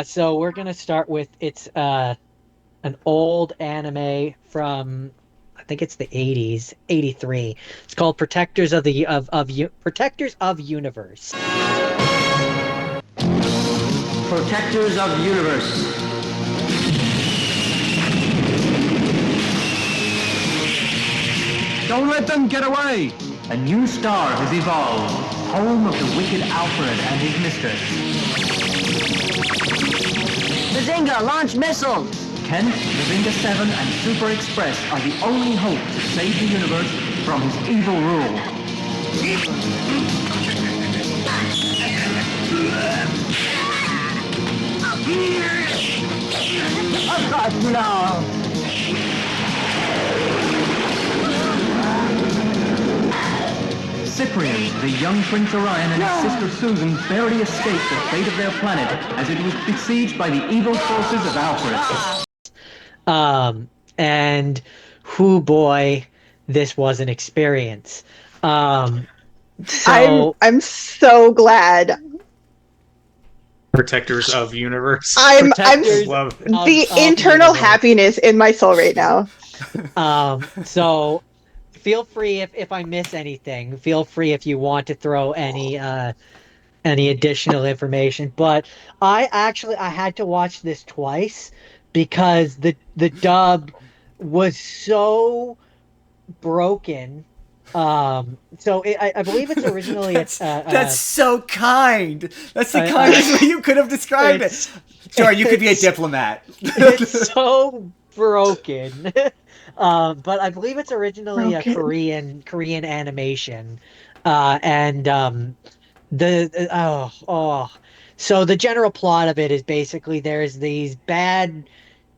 So we're gonna start with it's an old anime from I think it's the 80s, 83. It's called Protectors of the Protectors of Universe. Protectors of Universe. Don't let them get away! A new star has evolved, home of the wicked Alfred and his mistress. Bazinga, launch missiles! Kent, Bazinga 7, and Super Express are the only hope to save the universe from his evil rule. Oh God, no! Cyprian, the young Prince Orion, and his sister Susan barely escaped the fate of their planet as it was besieged by the evil forces of Alfred. And whoo boy, this was an experience. So I'm so glad. Protectors of Universe. I'm Protectors Love it. the of internal universe. happiness in my soul right now. So feel free if I miss anything. Feel free if you want to throw any additional information. But I had to watch this twice because the dub was so broken. I believe it's originally That's so kind. That's the uh, kindest way you could have described it. it's Sure, you could be a it's- diplomat. it's so broken. But I believe it's originally a Broken. Korean animation. And so the general plot of it is basically there's these bad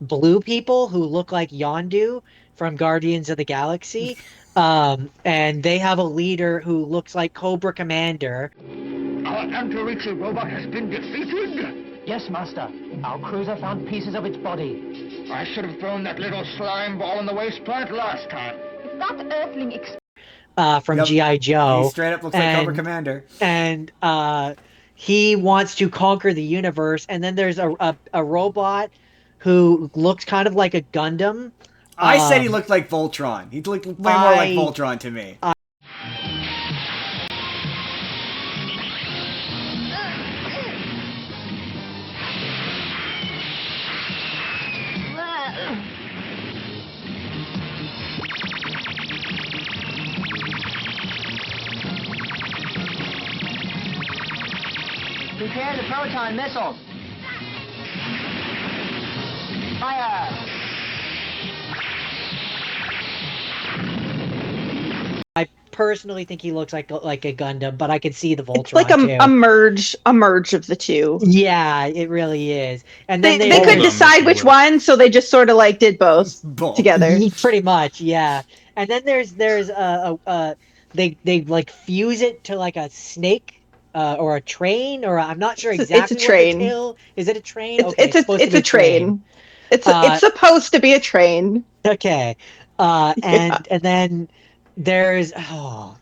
blue people who look like Yondu from Guardians of the Galaxy. And they have a leader who looks like Cobra Commander. Our anti-reaching robot has been defeated? Yes, Master. Our cruiser found pieces of its body. I should have thrown that little slime ball in the waste plant last time. If that earthling From Yep. G.I. Joe. He straight up looks like Cobra Commander. And he wants to conquer the universe. And then there's a robot who looks kind of like a Gundam. I said he looked like Voltron. He looked way more like Voltron to me. Prepare the proton missiles. Fire! I personally think he looks like a Gundam, but I can see the Voltron It's like too. a merge of the two. Yeah, it really is. And then They couldn't decide which one, so they just sort of like did both together. Pretty much, yeah. And then there's they like fuse it to like a snake or a train, or I'm not sure exactly. It's a train. What the tail is. It a train? It's a train. It's supposed to be a train. Okay. And then there's And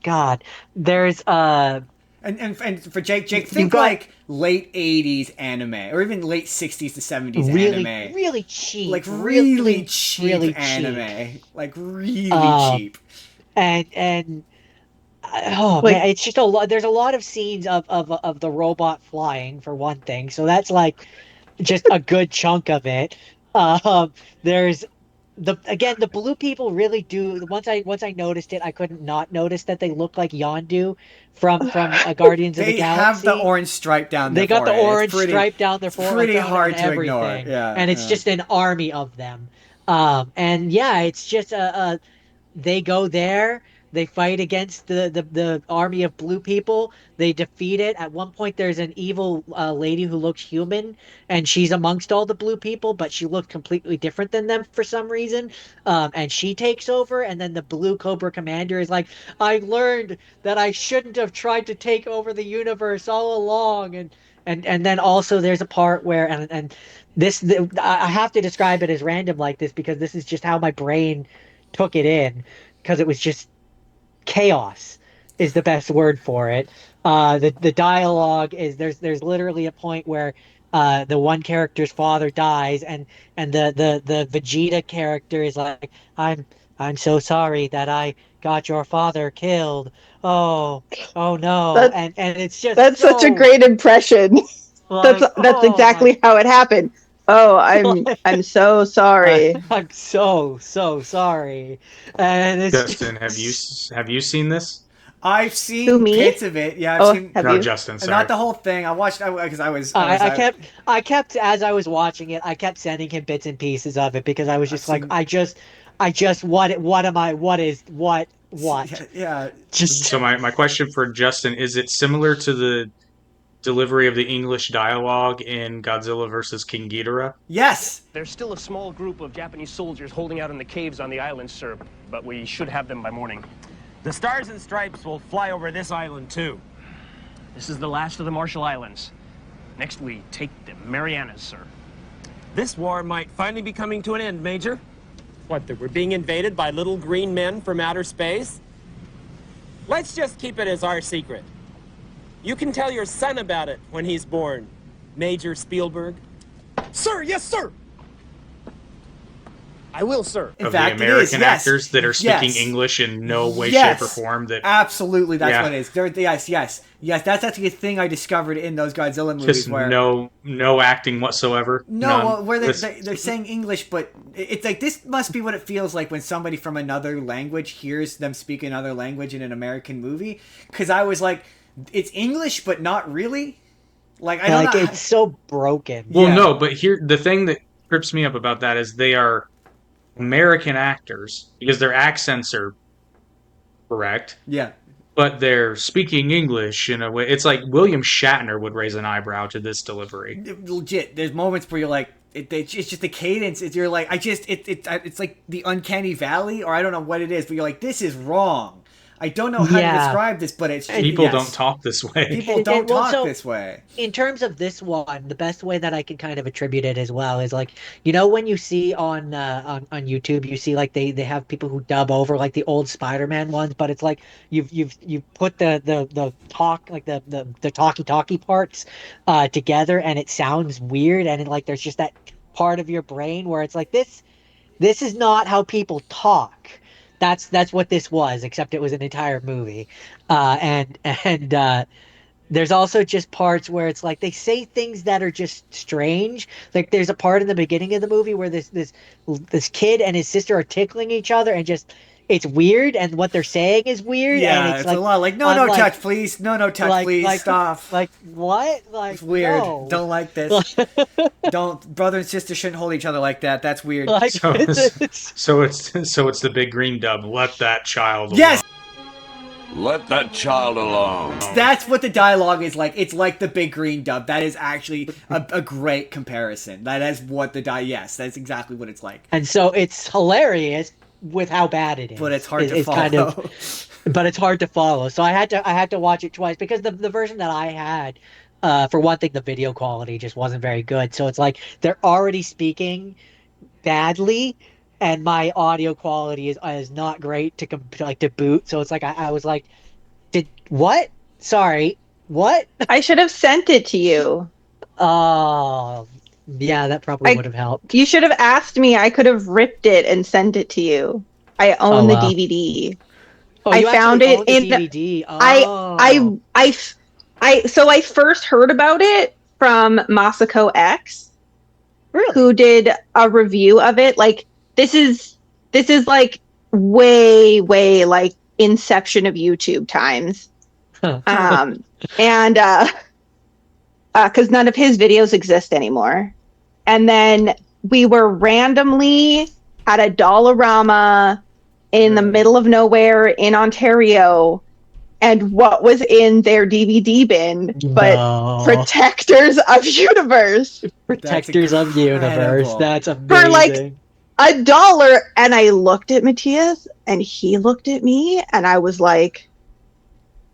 for Jake, think like late 80s anime, or even late 60s to 70s anime. Really cheap. Like really cheap anime. Like really cheap. And man, it's just a lot. There's a lot of scenes of the robot flying for one thing, so that's like just a good chunk of it. There's the blue people really do. Once I noticed it, I couldn't not notice that they look like Yondu from Guardians of the Galaxy. They have the orange stripe down their They got forehead. the orange stripe down their forehead. Pretty hard to ignore. Yeah, and it's just an army of them. And yeah, it's just they go there. They fight against the army of blue people. They defeat it. At one point, there's an evil lady who looks human, and she's amongst all the blue people, but she looks completely different than them for some reason. And she takes over, and then the blue Cobra Commander is like, I learned that I shouldn't have tried to take over the universe all along. And then also there's a part where, I have to describe it as random like this because this is just how my brain took it in, because it was just chaos is the best word for it. The dialogue is there's literally a point where the one character's father dies, and the Vegeta character is like, I'm so sorry that I got your father killed. Oh, oh no. That And it's just that's such a so great impression. That's like, that's oh my exactly how it happened. Oh, I'm so sorry. I'm so sorry. And it's Justin, just have you seen this? I've Who, seen me? bits of it. Yeah, I've Oh, seen have No, you? Justin. not Sorry. the whole thing. I watched because I kept as I was watching it, I kept sending him bits and pieces of it because I was I've just like, seen I just what am I what? yeah, yeah. Just So my question for Justin is: it similar to the delivery of the English dialogue in Godzilla versus King Ghidorah? Yes. There's still a small group of Japanese soldiers holding out in the caves on the island, sir, but we should have them by morning. The Stars and Stripes will fly over this island, too. This is the last of the Marshall Islands. Next, we take the Marianas, sir. This war might finally be coming to an end, Major. What, that we're being invaded by little green men from outer space? Let's just keep it as our secret. You can tell your son about it when he's born, Major Spielberg. Sir, yes, sir! I will, sir. In Of fact, the it is, American yes. actors that are speaking Yes. English in no way, Yes. shape, or form. That Absolutely, that's Yeah. what it is. Yes. That's actually a thing I discovered in those Godzilla movies just where no acting whatsoever. no, None. well, where This- they're saying English, but it's like this must be what it feels like when somebody from another language hears them speak another language in an American movie. Because I was like, it's English, but not really. Like I don't like know. it's so broken. Well, Yeah. no, but here the thing that trips me up about that is they are American actors because their accents are correct, Yeah. but they're speaking English in a way. It's like William Shatner would raise an eyebrow to this delivery. Legit. There's moments where you're like, it's just the cadence. You're like, it's like the uncanny valley, or I don't know what it is, but you're like, this is wrong. I don't know how to Yeah. describe this, but it's People yes. don't talk this way. People And- don't well, talk so- this way. In terms of this one, the best way that I can kind of attribute it as well is like, you know, when you see on YouTube, you see like they have people who dub over like the old Spider-Man ones, but it's like you've put the talk like the talkie parts together, and it sounds weird, and like there's just that part of your brain where it's like this is not how people talk. That's what this was, except it was an entire movie, and there's also just parts where it's like they say things that are just strange. Like there's a part in the beginning of the movie where this kid and his sister are tickling each other, and just it's weird, and what they're saying is weird. Yeah, and it's like, a lot like no I'm like- touch, please. No touch, please. Stop. Like what? Like It's weird. no. Don't like this. Don't brother and sister shouldn't hold each other like that. That's weird. Like So, it's so it's the big green dub. Let that child. Yes, Let that child alone. that's what the dialogue is like. It's like the big green dub. That is actually a great comparison. That is what yes, that's exactly what it's like. and so it's hilarious with how bad it is. But it's hard to It's follow. kind of, but it's hard to follow. So I had to watch it twice because the version that I had, for one thing, the video quality just wasn't very good. So it's like they're already speaking badly, and my audio quality is not great to boot. So it's like I was like, did what? Sorry, what? I should have sent it to you. Oh, yeah, that probably I- would have helped. You should have asked me. I could have ripped it and sent it to you. I own Oh, the wow. DVD. Oh, I you found actually it own the in- DVD. Oh. So I first heard about it from Masako X, Really? who did a review of it. Like this is like way like inception of YouTube times. And because none of his videos exist anymore. And then we were randomly at a Dollarama in the middle of nowhere in Ontario, and what was in their DVD bin but No. Protectors of Universe Protectors of Universe. incredible. That's amazing. for like $1. And I looked at Matthias and he looked at me and I was like,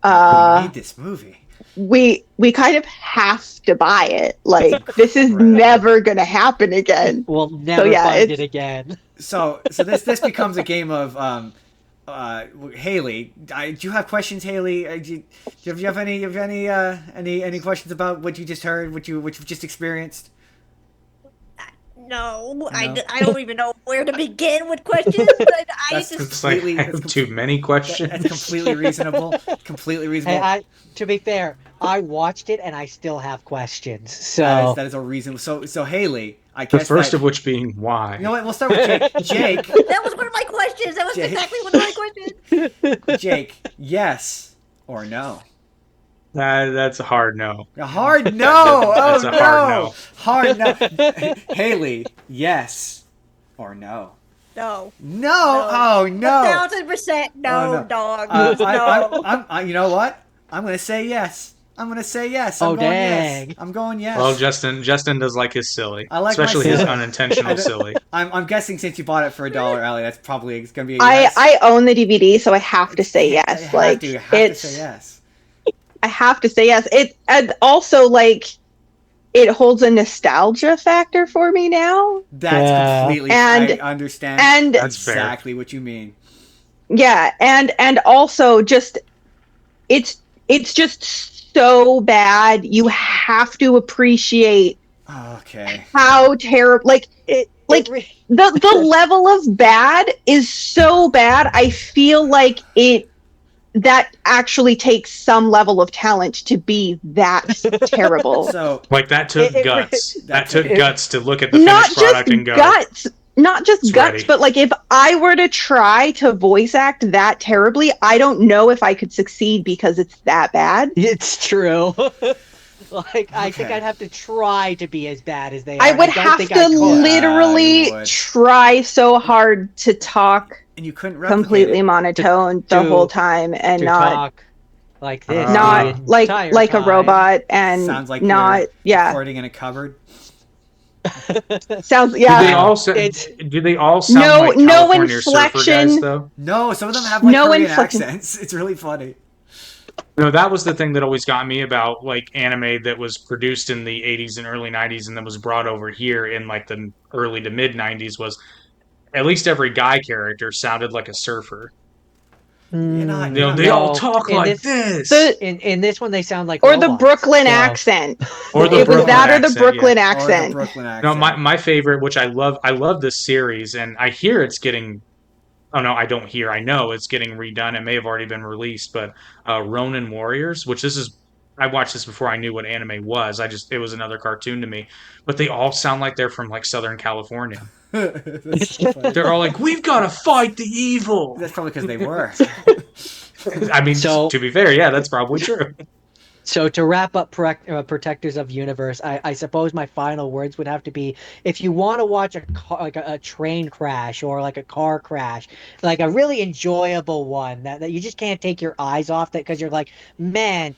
We need this movie. we kind of have to buy it. Like this is Right. never gonna happen again. We'll never yeah, find it's- it again. So this becomes a game of Haley, do you have questions, Haley? Do you have any questions about what you just heard, what you've just experienced? No, I don't even know where to begin with questions. That's It's like I have too many questions. That's completely reasonable. Completely reasonable. Hey, to be fair, I watched it and I still have questions. So that is a reason. So Haley, I guess the first of which being why. You know what? We'll start with Jake. Jake. That was one of my questions. That was exactly one of my questions. Jake, yes or no? That's a hard no. A hard no. That's a no. hard no. Hard no. Haley, yes or no? No. No. Oh no. 1,000% no, dog. No. You know what? I'm gonna say yes. I'm going yes. I'm going dang. Yes. I'm going yes. Well, Justin does like his silly. I like especially my his silly. unintentional silly. I'm guessing since you bought it for $1, Allie, that's probably going to be a yes. I own the DVD, so I have to say yes. You have to say yes. I have to say yes. And also, like, it holds a nostalgia factor for me now. That's completely I understand and that's exactly what you mean. Yeah, and also just it's just so bad. You have to appreciate how terrible the level of bad is so bad. I feel like that actually takes some level of talent to be that terrible. So like that took guts. That took guts to look at the finished product and go. Not just guts, ready. but like if I were to try to voice act that terribly, I don't know if I could succeed because it's that bad. It's true. I think I'd have to try to be as bad as they are. I would have to literally try so hard to talk and you couldn't completely monotone the whole time and not talk like this. Not like a robot and sounds like not recording in a cupboard. Sounds Do they all sound like California Surfer guys, though? No, some of them have like Korean accents. It's really funny. No, that was the thing that always got me about like anime that was produced in the 80s and early 90s and then was brought over here in like the early to mid 90s was at least every guy character sounded like a surfer. They all talk like this. In this one, they sound like the Brooklyn accent. Or the Brooklyn accent. Or the Brooklyn accent. No, my favorite, which I love this series, and I hear it's getting. Oh no, I don't hear. I know it's getting redone. It may have already been released, but Ronin Warriors, which I watched this before I knew what anime was. It was another cartoon to me, but they all sound like they're from like Southern California. They're all like, "We've got to fight the evil." That's probably because they were. I mean, to be fair, yeah, that's probably true. So to wrap up Protectors of Universe, I suppose my final words would have to be: if you want to watch a train crash or like a car crash, like a really enjoyable one that you just can't take your eyes off that because you're like, man,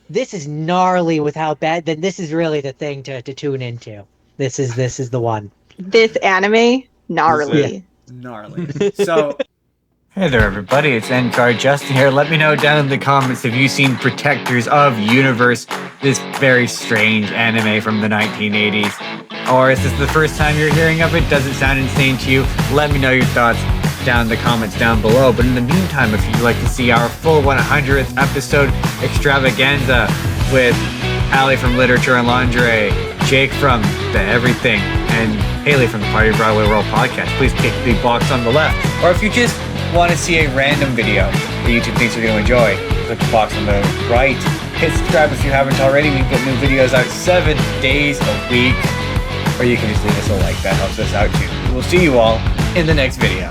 this is gnarly with how bad. Then this is really the thing to tune into. This is the one. This anime, gnarly. Yeah. Gnarly. So, hey there, everybody. It's N-Card Justin here. Let me know down in the comments if you've seen Protectors of Universe, this very strange anime from the 1980s. Or is this the first time you're hearing of it? Does it sound insane to you? Let me know your thoughts down in the comments down below. But in the meantime, if you'd like to see our full 100th episode extravaganza with Allie from Literature and Lingerie, Jake from The Everything, and Haley from the Party Broadway World podcast, please click the box on the left. Or if you just want to see a random video that YouTube thinks you're going to enjoy, click the box on the right. Hit subscribe if you haven't already. We put new videos out 7 days a week. Or you can just leave us a like. That helps us out too. We'll see you all in the next video.